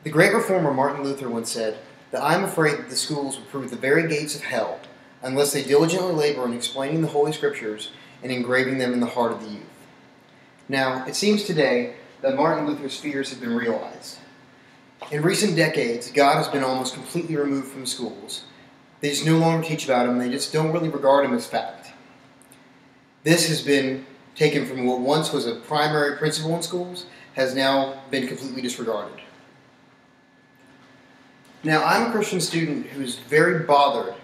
The great reformer Martin Luther once said that I am afraid that the schools will prove the very gates of hell unless they diligently labor in explaining the Holy Scriptures and engraving them in the heart of the youth. Now, it seems today that Martin Luther's fears have been realized. In recent decades, God has been almost completely removed from schools. They just no longer teach about him, they just don't really regard him as fact. This has been taken from what once was a primary principle in schools, has now been completely disregarded. Now, I'm a Christian student who's very bothered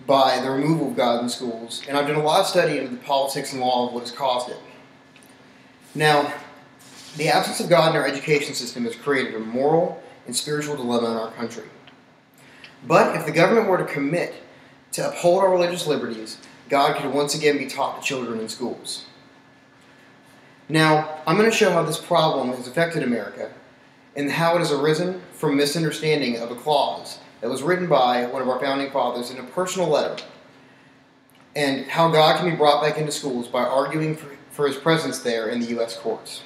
by the removal of God in schools, and I've done a lot of study into the politics and law of what has caused it. Now, the absence of God in our education system has created a moral and spiritual dilemma in our country. But if the government were to commit to uphold our religious liberties, God could once again be taught to children in schools. Now, I'm going to show how this problem has affected America and how it has arisen from misunderstanding of a clause that was written by one of our founding fathers in a personal letter, and how God can be brought back into schools by arguing for his presence there in the U.S. courts.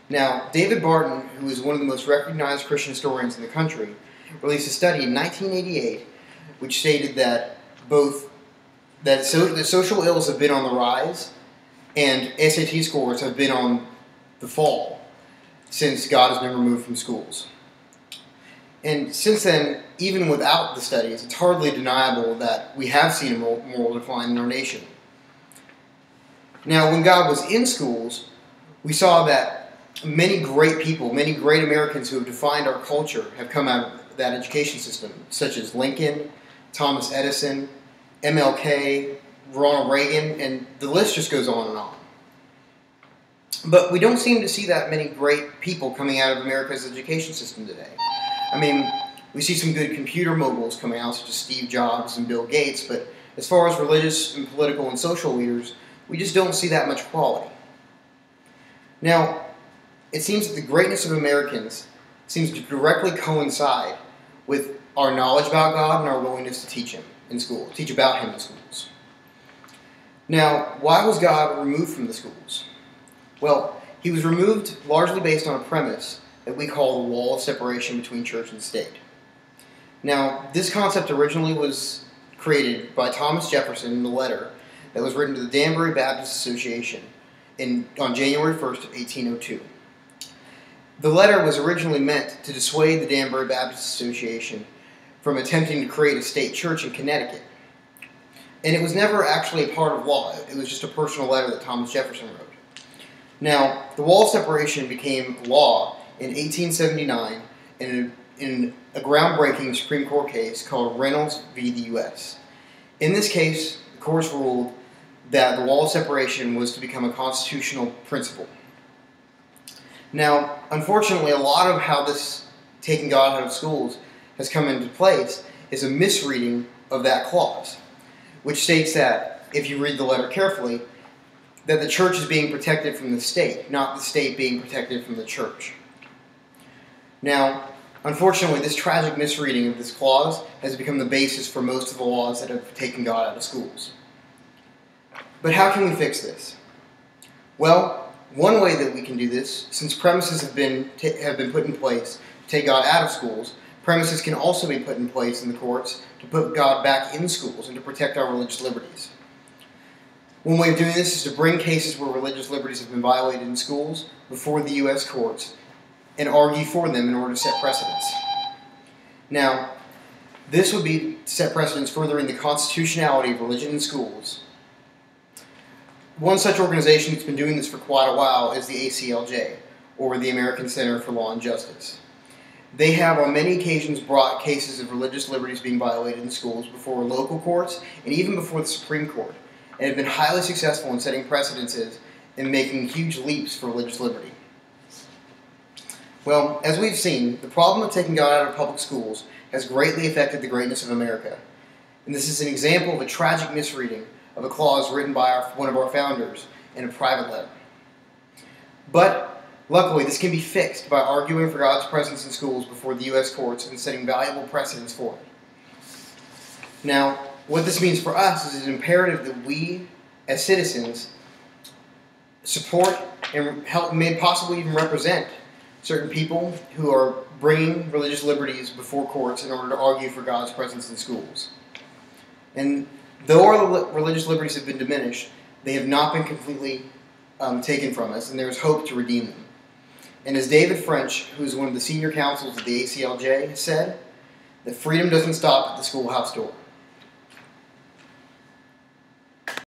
Now, David Barton, who is one of the most recognized Christian historians in the country, released a study in 1988 which stated that that social ills have been on the rise and SAT scores have been on the fall since God has been removed from schools. And since then, even without the studies, it's hardly deniable that we have seen a moral decline in our nation. Now, when God was in schools, we saw that many great people, many great Americans who have defined our culture have come out of that education system, such as Lincoln, Thomas Edison, MLK, Ronald Reagan, and the list just goes on and on. But we don't seem to see that many great people coming out of America's education system today. I mean, we see some good computer moguls coming out, such as Steve Jobs and Bill Gates, but as far as religious and political and social leaders, we just don't see that much quality. Now, it seems that the greatness of Americans seems to directly coincide with our knowledge about God and our willingness to teach him in school, teach about him in schools. Now, why was God removed from the schools? Well, he was removed largely based on a premise that we call the wall of separation between church and state. Now, this concept originally was created by Thomas Jefferson in a letter that was written to the Danbury Baptist Association on January 1st of 1802. The letter was originally meant to dissuade the Danbury Baptist Association from attempting to create a state church in Connecticut. And it was never actually a part of law. It was just a personal letter that Thomas Jefferson wrote. Now, the wall of separation became law in 1879 in a groundbreaking Supreme Court case called Reynolds v. the U.S. In this case, the courts ruled that the wall of separation was to become a constitutional principle. Now, unfortunately, a lot of how this taking God out of schools has come into place is a misreading of that clause, which states that, if you read the letter carefully, that the church is being protected from the state, not the state being protected from the church. Now, unfortunately, this tragic misreading of this clause has become the basis for most of the laws that have taken God out of schools. But how can we fix this? Well, one way that we can do this, since premises have been put in place to take God out of schools, premises can also be put in place in the courts to put God back in schools and to protect our religious liberties. One way of doing this is to bring cases where religious liberties have been violated in schools before the U.S. courts and argue for them in order to set precedents. Now, this would be to set precedents furthering the constitutionality of religion in schools. One such organization that's been doing this for quite a while is the ACLJ, or the American Center for Law and Justice. They have on many occasions brought cases of religious liberties being violated in schools before local courts and even before the Supreme Court, and have been highly successful in setting precedences and making huge leaps for religious liberty. Well, as we've seen, the problem of taking God out of public schools has greatly affected the greatness of America, and this is an example of a tragic misreading of a clause written by one of our founders in a private letter. But luckily, this can be fixed by arguing for God's presence in schools before the U.S. courts and setting valuable precedents for it. Now, what this means for us is it's imperative that we, as citizens, support and help, may possibly even represent certain people who are bringing religious liberties before courts in order to argue for God's presence in schools. And though our religious liberties have been diminished, they have not been completely taken from us, and there is hope to redeem them. And as David French, who is one of the senior counsels at the ACLJ, said, that freedom doesn't stop at the schoolhouse door.